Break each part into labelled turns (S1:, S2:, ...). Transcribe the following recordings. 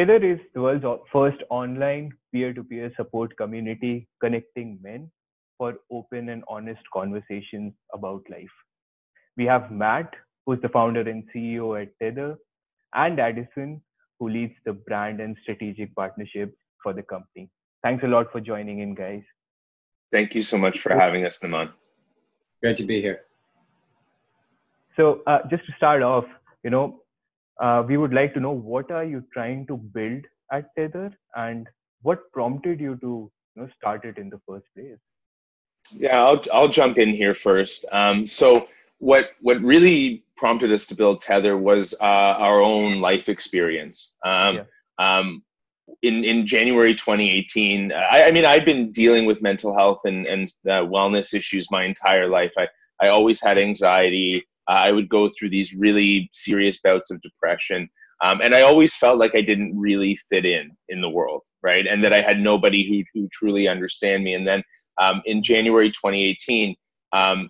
S1: Tether is the world's first online peer-to-peer support community connecting men for open and honest conversations about life. We have Matt, who's the founder and CEO at Tether, and Addison, who leads the brand and strategic partnerships for the company. Thanks a lot for joining in, guys.
S2: Thank you so much for having us, Naman.
S3: Great to be here.
S1: So just to start off, we would like to know, what are you trying to build at Tether, and what prompted you to start it in the first place?
S2: Yeah, I'll jump in here first. So what really prompted us to build Tether was our own life experience. In January 2018, I mean, I've been dealing with mental health and wellness issues my entire life. I always had anxiety. I would go through these really serious bouts of depression. And I always felt like I didn't really fit in the world, right? And that I had nobody who truly understand me. And then in January 2018,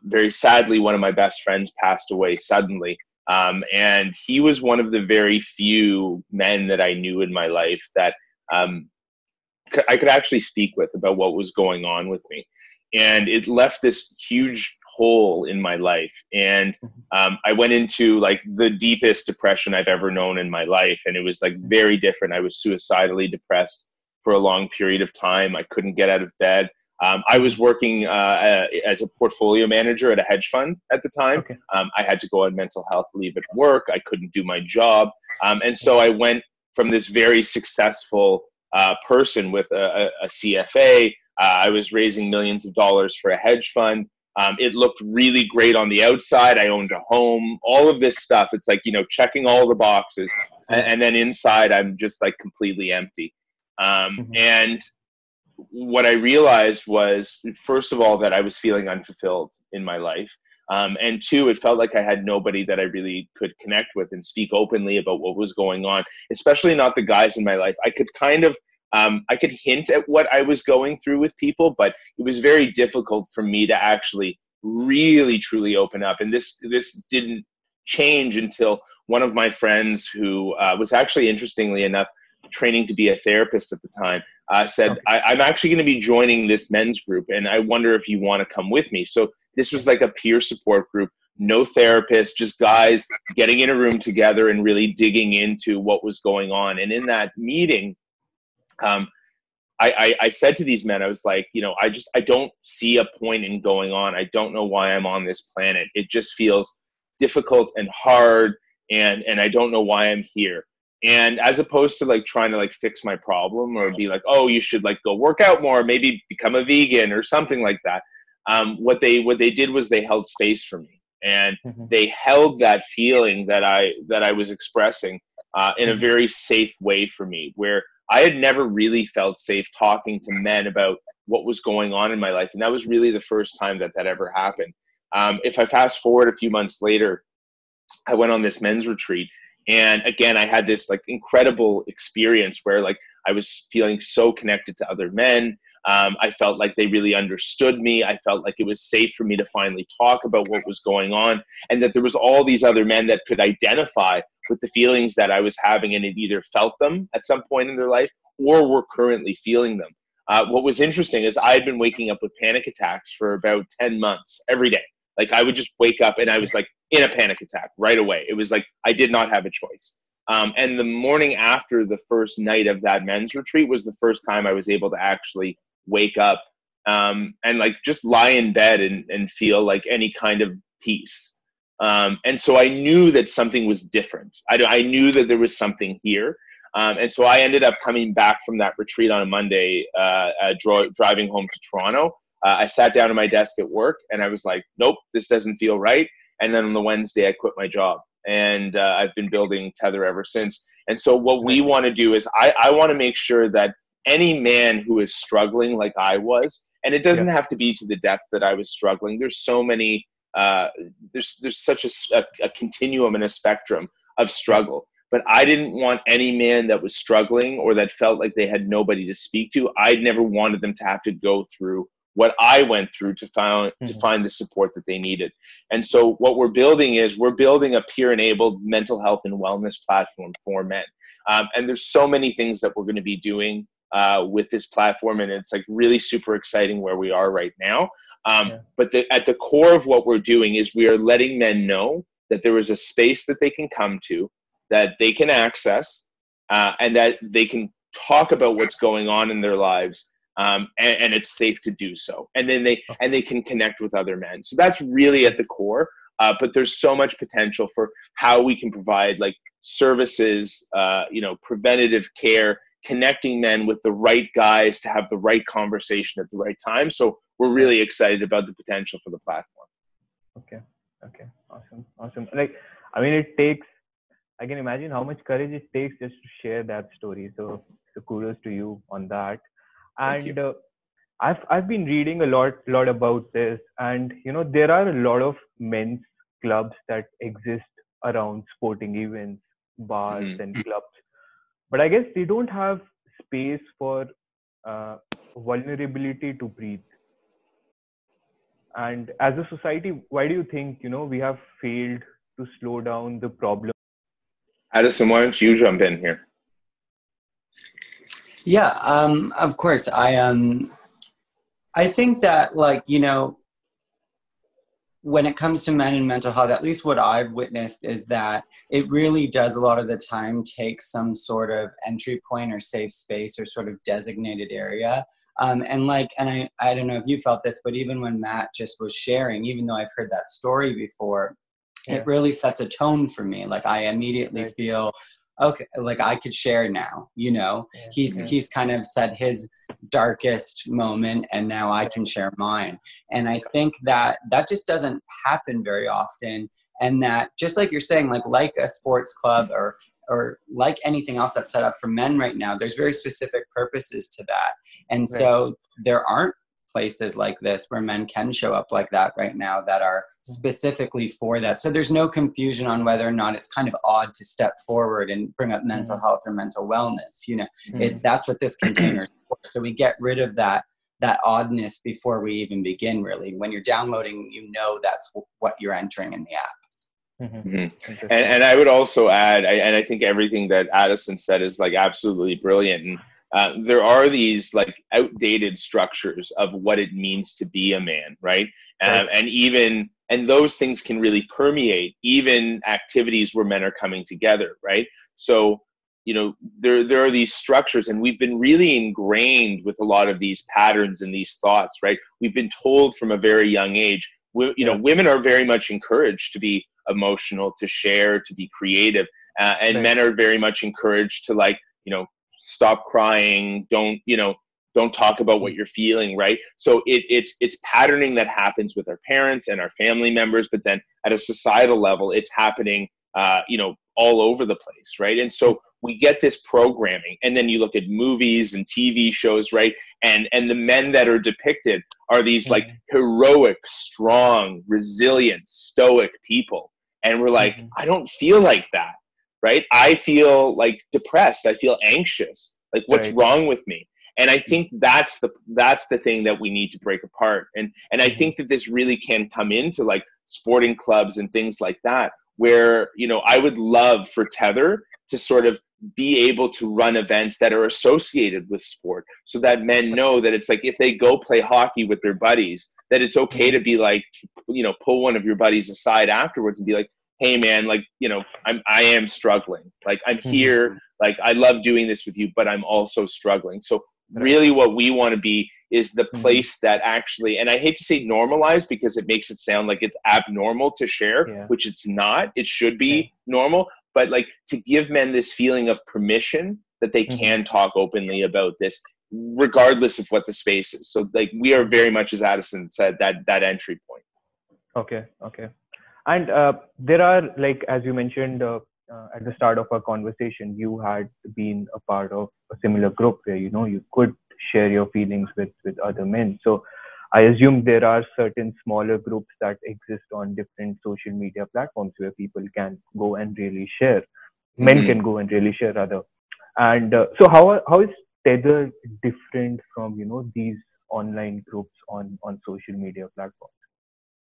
S2: very sadly, one of my best friends passed away suddenly. And he was one of the very few men that I knew in my life that I could actually speak with about what was going on with me. And it left this huge hole in my life. And I went into like the deepest depression I've ever known in my life. And it was like very different. I was suicidally depressed for a long period of time. I couldn't get out of bed. I was working as a portfolio manager at a hedge fund at the time.
S1: Okay.
S2: I had to go on mental health leave at work. I couldn't do my job. And so I went from this very successful person with a CFA. I was raising millions of dollars for a hedge fund. It looked really great on the outside. I owned a home, all of this stuff. It's like, checking all the boxes. And then inside, I'm just like completely empty. And what I realized was, first of all, that I was feeling unfulfilled in my life. And two, it felt like I had nobody that I really could connect with and speak openly about what was going on, especially not the guys in my life. I could kind of, I could hint at what I was going through with people, but it was very difficult for me to actually really, truly open up. And this didn't change until one of my friends, who was actually, interestingly enough, training to be a therapist at the time, said, I'm actually going to be joining this men's group, and I wonder if you want to come with me. So this was like a peer support group, no therapist, just guys getting in a room together and really digging into what was going on. And in that meeting, I said to these men, I was like, I don't see a point in going on. I don't know why I'm on this planet. It just feels difficult and hard, and I don't know why I'm here. And as opposed to like trying to like fix my problem or be like, oh, you should like go work out more, maybe become a vegan or something like that. What they did was they held space for me, and they held that feeling that I was expressing in a very safe way for me, where I had never really felt safe talking to men about what was going on in my life. And that was really the first time that ever happened. If I fast forward a few months later, I went on this men's retreat. And again, I had this like incredible experience where like I was feeling so connected to other men. I felt like they really understood me. I felt like it was safe for me to finally talk about what was going on, and that there was all these other men that could identify with the feelings that I was having, and had either felt them at some point in their life or were currently feeling them. What was interesting is I had been waking up with panic attacks for about 10 months every day. Like I would just wake up and I was like in a panic attack right away. It was like I did not have a choice. And the morning after the first night of that men's retreat was the first time I was able to actually wake up and like just lie in bed and feel like any kind of peace. And so I knew that something was different. I knew that there was something here. And so I ended up coming back from that retreat on a Monday, driving home to Toronto. I sat down at my desk at work and I was like, nope, this doesn't feel right. And then on the Wednesday, I quit my job, and I've been building Tether ever since. And so what we want to do is I want to make sure that any man who is struggling like I was, and it doesn't have to be to the depth that I was struggling. There's so many, there's such a continuum and a spectrum of struggle. But I didn't want any man that was struggling or that felt like they had nobody to speak to. I never wanted them to have to go through what I went through to find the support that they needed. And so what we're building is we're building a peer-enabled mental health and wellness platform for men. And there's so many things that we're going to be doing with this platform, and it's like really super exciting where we are right now. But at the core of what we're doing is we are letting men know that there is a space that they can come to, that they can access, and that they can talk about what's going on in their lives, and it's safe to do so. And then they can connect with other men. So that's really at the core. But there's so much potential for how we can provide like services, preventative care, connecting men with the right guys to have the right conversation at the right time. So we're really excited about the potential for the platform.
S1: Okay. Awesome. Like, I mean, I can imagine how much courage it takes just to share that story. So kudos to you on that. And I've been reading a lot about this, and there are a lot of men's clubs that exist around sporting events, bars and clubs, but I guess they don't have space for vulnerability to breathe. And as a society, why do you think we have failed to slow down the problem?
S2: Addison, why don't you jump in here?
S3: Yeah, of course. I think that, like, when it comes to men and mental health, at least what I've witnessed is that it really does a lot of the time take some sort of entry point or safe space or sort of designated area. And I don't know if you felt this, but even when Matt just was sharing, even though I've heard that story before, it really sets a tone for me. Like, I immediately feel, okay, like I could share now, he's kind of said his darkest moment and now I can share mine. And I think that just doesn't happen very often. And that, just like you're saying, like a sports club or like anything else that's set up for men right now, there's very specific purposes to that. And so there aren't places like this where men can show up like that right now that are specifically for that. So there's no confusion on whether or not it's kind of odd to step forward and bring up mental health or mental wellness. That's what this container is for. So we get rid of that oddness before we even begin, really. When you're downloading, that's what you're entering in the app.
S2: And I would also add, and I think everything that Addison said is like absolutely brilliant. And there are these like outdated structures of what it means to be a man, right? And those things can really permeate even activities where men are coming together, right? So, there are these structures, and we've been really ingrained with a lot of these patterns and these thoughts, right? We've been told from a very young age, women are very much encouraged to be emotional, to share, to be creative, and men are very much encouraged to stop crying, don't talk about what you're feeling, right? So it's patterning that happens with our parents and our family members, but then at a societal level, it's happening, all over the place, right? And so we get this programming, and then you look at movies and TV shows, right? And the men that are depicted are these like heroic, strong, resilient, stoic people. And we're like, I don't feel like that, right? I feel like depressed. I feel anxious. Like, what's wrong with me? And I think that's the thing that we need to break apart. And I think that this really can come into like sporting clubs and things like that, where, I would love for Tethr to sort of be able to run events that are associated with sport, so that men know that it's like, if they go play hockey with their buddies, that it's okay to be like, pull one of your buddies aside afterwards and be like, hey man, like, I am struggling. Like, I'm here. Like, I love doing this with you, but I'm also struggling. So really what we want to be is the place that actually, and I hate to say normalize because it makes it sound like it's abnormal to share, which it's not. It should be normal, but like to give men this feeling of permission that they can talk openly about this, regardless of what the space is. So like, we are very much, as Addison said, that entry point.
S1: Okay. And there are, like, as you mentioned at the start of our conversation, you had been a part of a similar group where, you could share your feelings with other men. So I assume there are certain smaller groups that exist on different social media platforms where people can go and really share. Men can go and really share, rather. And so how is Tethr different from, these online groups on social media platforms?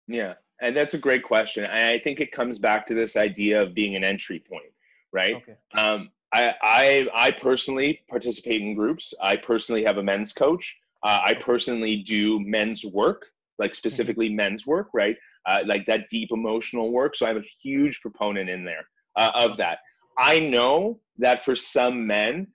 S2: Yeah, and that's a great question. I think it comes back to this idea of being an entry point, right?
S1: Okay.
S2: I personally participate in groups. I personally have a men's coach. I personally do men's work, like specifically men's work, right? Like that deep emotional work. So I'm a huge proponent in there of that. I know that for some men,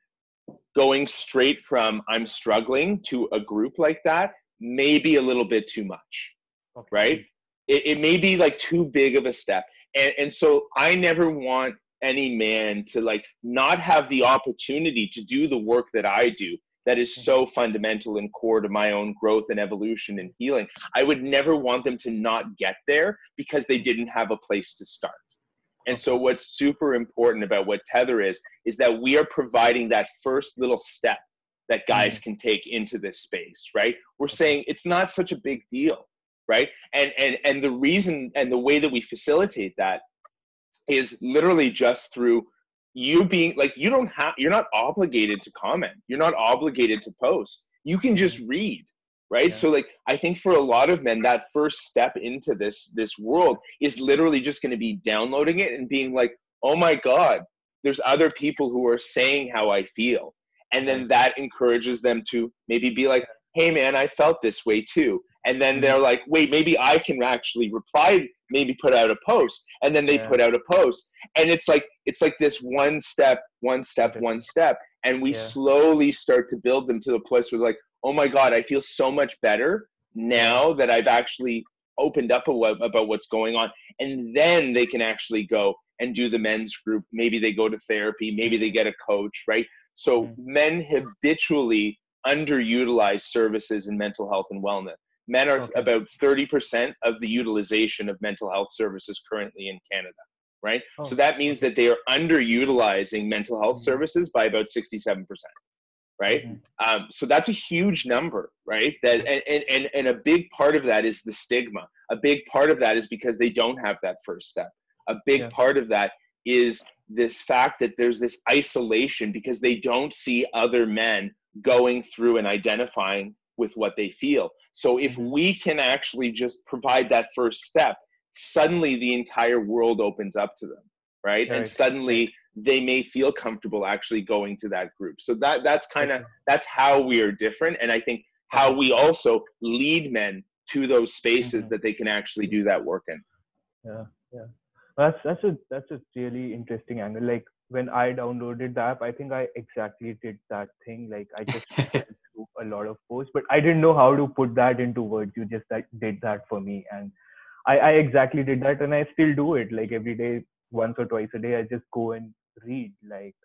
S2: going straight from I'm struggling to a group like that may be a little bit too much,
S1: Okay.
S2: right? It may be like too big of a step. And so I never want any man to like not have the opportunity to do the work that I do that is so fundamental and core to my own growth and evolution and healing. I would never want them to not get there because they didn't have a place to start. And so what's super important about what Tethr is that we are providing that first little step that guys can take into this space, right? We're saying it's not such a big deal, right? And the reason and the way that we facilitate that is literally just through you being like, you're not obligated to comment. You're not obligated to post. You can just read, right?
S1: Yeah.
S2: So like, I think for a lot of men, that first step into this world is literally just going to be downloading it and being like, oh my God, there's other people who are saying how I feel. And then that encourages them to maybe be like, hey man, I felt this way too. And then they're like, wait, maybe I can actually reply, maybe put out a post. And then they put out a post. And it's like this one step. And we slowly start to build them to the place where like, oh my God, I feel so much better now that I've actually opened up about what's going on. And then they can actually go and do the men's group. Maybe they go to therapy. Maybe they get a coach, right? So men habitually underutilize services in mental health and wellness. Men are about 30% of the utilization of mental health services currently in Canada, right? So that means that they are underutilizing mental health services by about 67%, right? So that's a huge number, right? That and a big part of that is the stigma. A big part of that is because they don't have that first step. A big part of that is this fact that there's this isolation because they don't see other men going through and identifying with what they feel. So if we can actually just provide that first step, suddenly the entire world opens up to them, right? And suddenly they may feel comfortable actually going to that group. So that's how we are different. And I think how we also lead men to those spaces that they can actually do that work in.
S1: Yeah. That's a really interesting angle. Like when I downloaded the app, I think I exactly did that thing. Like I just went through a lot of posts, but I didn't know how to put that into words. You just did that for me, and I exactly did that, and I still do it. Like every day, once or twice a day, I just go and read. Like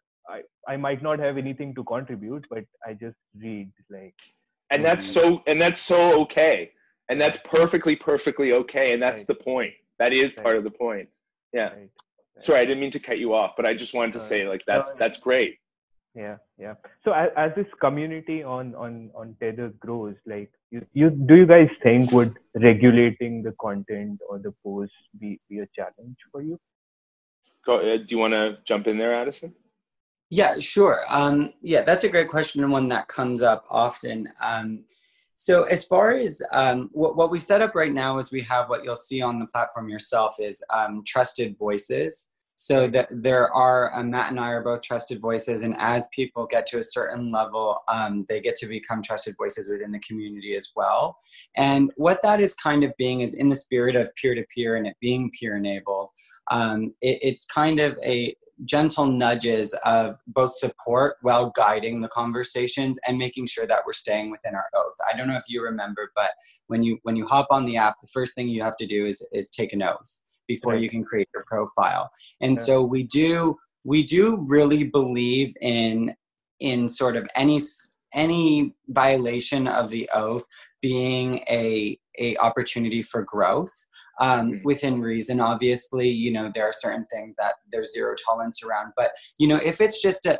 S1: I might not have anything to contribute, but I just read. Like,
S2: and that's so okay, and that's perfectly okay, and that's the point. That is part of the point. Yeah. Sorry, I didn't mean to cut you off, but I just wanted to say like that's great.
S1: Yeah. So as this community on Tethr grows, like do you guys think would regulating the content or the posts be a challenge for you?
S2: Do you want to jump in there, Addison?
S3: Yeah, sure. Yeah, that's a great question and one that comes up often. So as far as what we set up right now is we have what you'll see on the platform yourself is trusted voices. So that there are, Matt and I are both trusted voices, and as people get to a certain level, they get to become trusted voices within the community as well. And what that is kind of being is in the spirit of peer-to-peer and it being peer-enabled. It's kind of a gentle nudges of both support while guiding the conversations and making sure that we're staying within our oath. I don't know if you remember, but when you hop on the app, the first thing you have to do is take an oath before you can create your profile. And so we do really believe in sort of any violation of the oath being a opportunity for growth. Within reason, obviously, there are certain things that there's zero tolerance around. But, if it's just a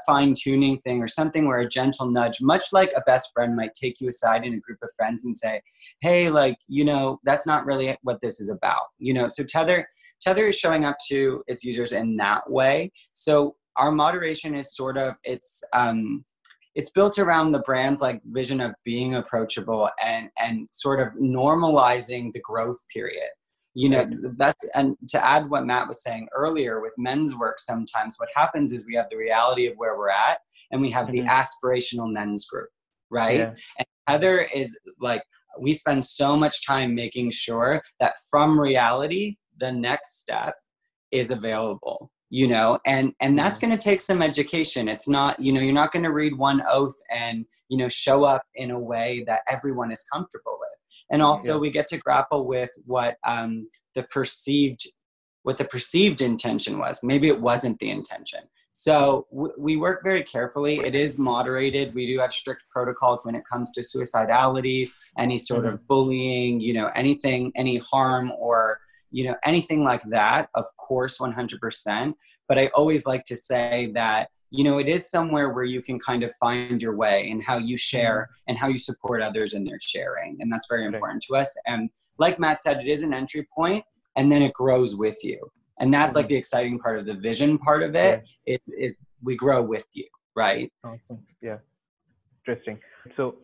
S3: fine-tuning thing or something where a gentle nudge, much like a best friend might take you aside in a group of friends and say, hey, like, that's not really what this is about. So Tethr is showing up to its users in that way. So our moderation is sort of, it's built around the brand's like vision of being approachable and sort of normalizing the growth period. You know, that's, and to add what Matt was saying earlier with men's work, sometimes what happens is we have the reality of where we're at and we have the aspirational men's group, right?
S1: Yeah.
S3: And Heather is like, we spend so much time making sure that from reality, the next step is available, you know, and that's going to take some education. It's not, you know, you're not going to read one oath and, you know, show up in a way that everyone is comfortable with. And also we get to grapple with what the perceived intention was. Maybe it wasn't the intention. So we work very carefully. It is moderated. We do have strict protocols when it comes to suicidality, any sort of bullying, you know, anything, any harm or, you know, anything like that, of course, 100%. But I always like to say that, you know, it is somewhere where you can kind of find your way in how you share and how you support others in their sharing. And that's very important to us. And like Matt said, it is an entry point and then it grows with you. And that's like the exciting part of the vision part of it is we grow with you, right?
S1: Awesome. Yeah. Interesting. So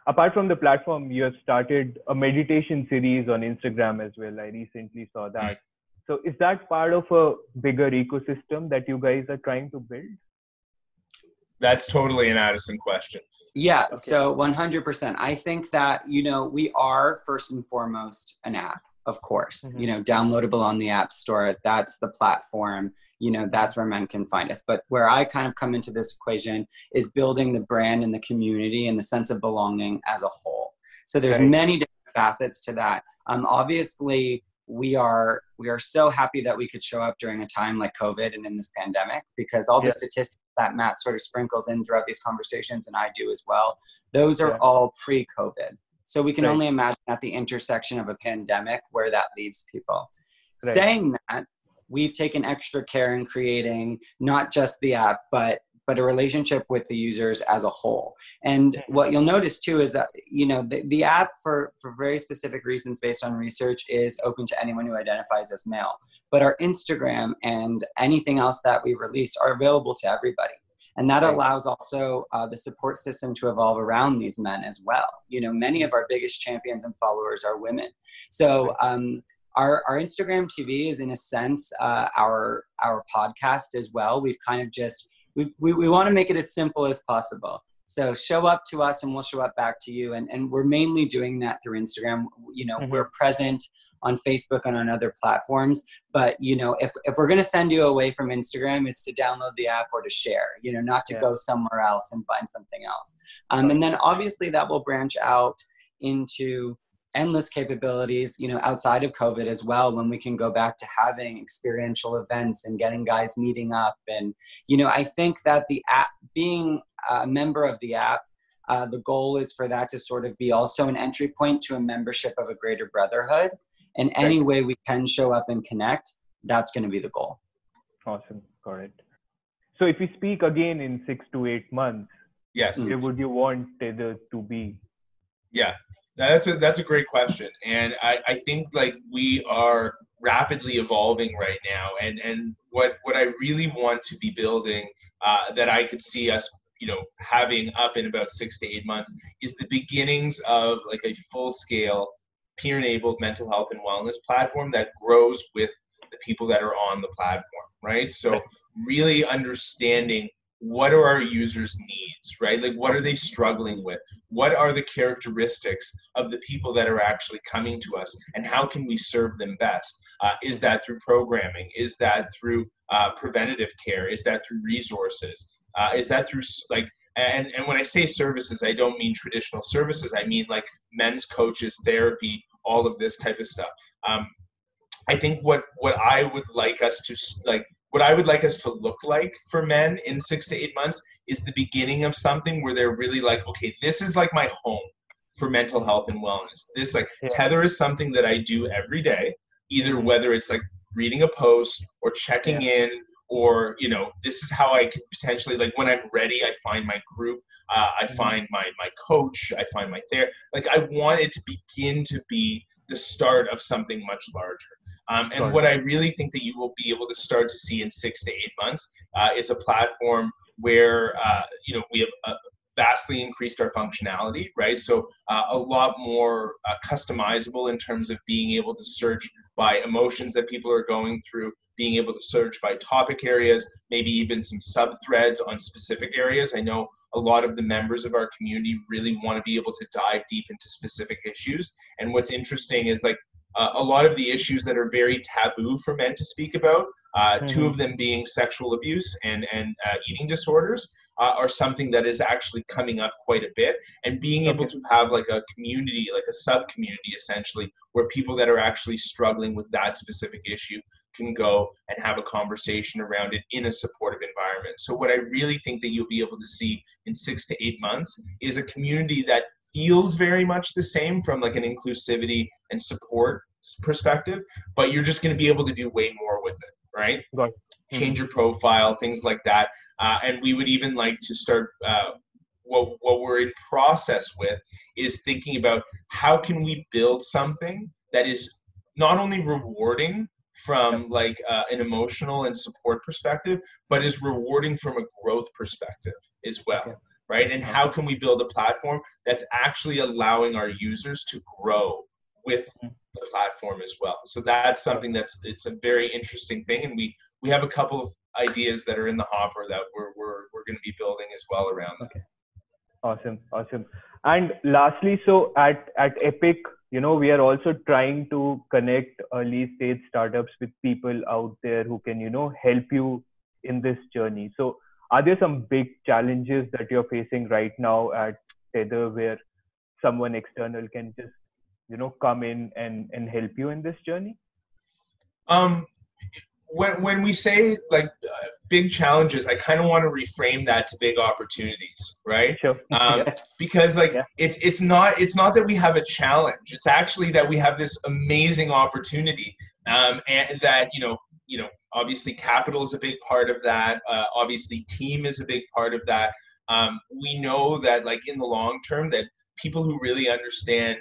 S1: apart from the platform, you have started a meditation series on Instagram as well. I recently saw that. So is that part of a bigger ecosystem that you guys are trying to build?
S2: That's totally an Addison question.
S3: Yeah, so 100%. I think that, you know, we are first and foremost an app, of course, you know, downloadable on the App Store. That's the platform, you know, that's where men can find us. But where I kind of come into this equation is building the brand and the community and the sense of belonging as a whole. So there's many different facets to that. Obviously, we are so happy that we could show up during a time like COVID and in this pandemic, because all the statistics that Matt sort of sprinkles in throughout these conversations, and I do as well, those are all pre-COVID. So we can only imagine at the intersection of a pandemic where that leaves people. Saying that, we've taken extra care in creating not just the app, but a relationship with the users as a whole. And what you'll notice too is that, you know, the app for very specific reasons based on research is open to anyone who identifies as male. But our Instagram and anything else that we release are available to everybody. And that allows also the support system to evolve around these men as well. You know, many of our biggest champions and followers are women. So our Instagram TV is in a sense our podcast as well. We've kind of just, we want to make it as simple as possible. So show up to us and we'll show up back to you. And we're mainly doing that through Instagram. You know, we're present on Facebook and on other platforms. But, you know, if we're going to send you away from Instagram, it's to download the app or to share, you know, not to go somewhere else and find something else. And then obviously that will branch out into endless capabilities, you know, outside of COVID as well, when we can go back to having experiential events and getting guys meeting up. And, you know, I think that the app, being a member of the app, the goal is for that to sort of be also an entry point to a membership of a greater brotherhood. And any way we can show up and connect, that's going to be the goal.
S1: Awesome. Correct. So if we speak again in 6 to 8 months, where would you want Tethr to be?
S2: Yeah, that's a great question. And I think like we are rapidly evolving right now. And what I really want to be building that I could see us, you know, having up in about 6 to 8 months is the beginnings of like a full scale peer-enabled mental health and wellness platform that grows with the people that are on the platform, right? So really understanding what are our users' needs, right? Like what are they struggling with? What are the characteristics of the people that are actually coming to us, and how can we serve them best? Is that through programming? Is that through preventative care? Is that through resources? Is that through like, and when I say services, I don't mean traditional services. I mean like men's coaches, therapy, all of this type of stuff. I think what I would like us to what I would like us to look like for men in 6 to 8 months is the beginning of something where they're really like, okay, this is like my home for mental health and wellness. This like Tethr is something that I do every day, either whether it's like reading a post or checking in, or, you know, this is how I could potentially, like when I'm ready, I find my group, I find my coach, I find my therapist. Like I want it to begin to be the start of something much larger. And what I really think that you will be able to start to see in 6 to 8 months is a platform where we have vastly increased our functionality, right? So a lot more customizable in terms of being able to search by emotions that people are going through, being able to search by topic areas, maybe even some sub-threads on specific areas. I know a lot of the members of our community really want to be able to dive deep into specific issues. And what's interesting is like a lot of the issues that are very taboo for men to speak about, two of them being sexual abuse and eating disorders, are something that is actually coming up quite a bit, and being able to have like a community, like a sub-community essentially, where people that are actually struggling with that specific issue can go and have a conversation around it in a supportive environment. So what I really think that you'll be able to see in 6 to 8 months is a community that feels very much the same from like an inclusivity and support perspective, but you're just going to be able to do way more with it, right?
S1: Got it.
S2: Change your profile, things like that. And we would even like to start, what we're in process with is thinking about how can we build something that is not only rewarding from like an emotional and support perspective, but is rewarding from a growth perspective as well, right? And how can we build a platform that's actually allowing our users to grow with the platform as well? So that's something it's a very interesting thing, and we have a couple of ideas that are in the hopper that we're going to be building as well around that.
S1: Awesome. And lastly, so at Epic, we are also trying to connect early stage startups with people out there who can, help you in this journey. So are there some big challenges that you're facing right now at Tethr where someone external can just, come in and help you in this journey?
S2: When we say like big challenges, I kind of want to reframe that to big opportunities, right?
S1: Sure.
S2: Because like it's not that we have a challenge. It's actually that we have this amazing opportunity, and that obviously capital is a big part of that. Obviously team is a big part of that. We know that like in the long term that people who really understand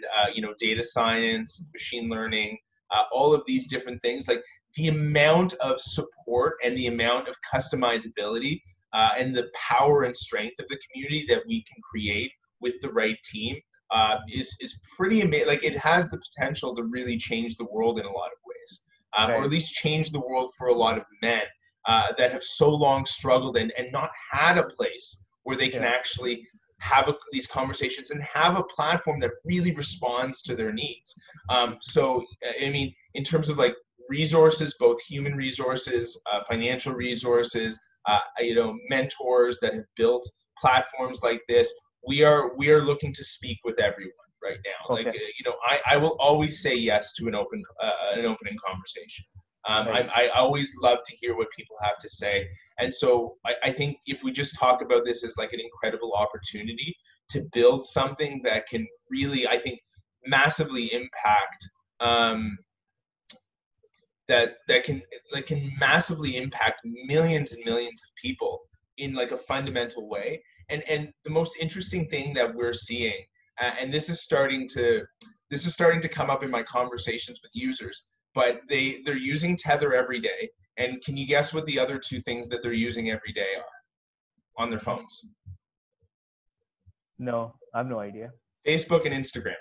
S2: data science, machine learning, all of these different things, like the amount of support and the amount of customizability and the power and strength of the community that we can create with the right team is pretty amazing. Like it has the potential to really change the world in a lot of ways, or at least change the world for a lot of men that have so long struggled and not had a place where they can actually have these conversations and have a platform that really responds to their needs. So, I mean, in terms of like resources, both human resources, financial resources, mentors that have built platforms like this, we are looking to speak with everyone right now. Like, I will always say yes to an opening conversation. I always love to hear what people have to say. And so I think if we just talk about this as like an incredible opportunity to build something that can really, I think, massively impact, that can massively impact millions and millions of people in like a fundamental way. And the most interesting thing that we're seeing, and this is starting to come up in my conversations with users, but they're using Tethr every day. And can you guess what the other two things that they're using every day are on their phones?
S1: No, I have no idea.
S2: Facebook and Instagram.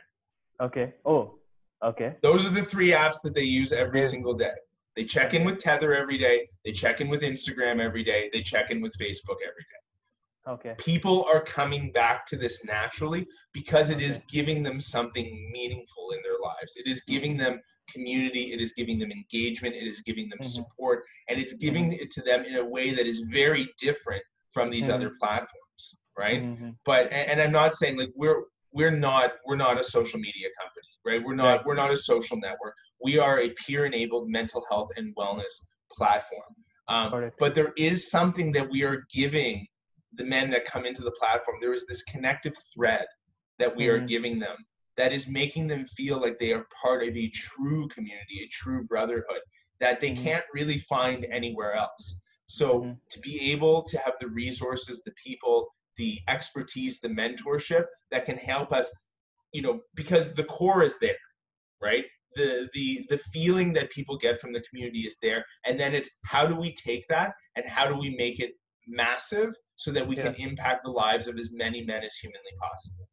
S1: Okay. Oh, okay.
S2: Those are the three apps that they use every single day. They check in with Tethr every day. They check in with Instagram every day. They check in with Facebook every day.
S1: Okay.
S2: People are coming back to this naturally because it is giving them something meaningful in their lives. It is giving them community. It is giving them engagement. It is giving them support. And it's giving it to them in a way that is very different from these other platforms, right? But, and I'm not saying like we're not a social media company, right? We're not a social network. We are a peer-enabled mental health and wellness platform. But there is something that we are giving the men that come into the platform. There is this connective thread that we are giving them that is making them feel like they are part of a true community, a true brotherhood that they can't really find anywhere else. So to be able to have the resources, the people, the expertise, the mentorship that can help us, because the core is there, right? The feeling that people get from the community is there. And then it's how do we take that and how do we make it massive
S4: so that we can impact the lives of as many men as humanly possible.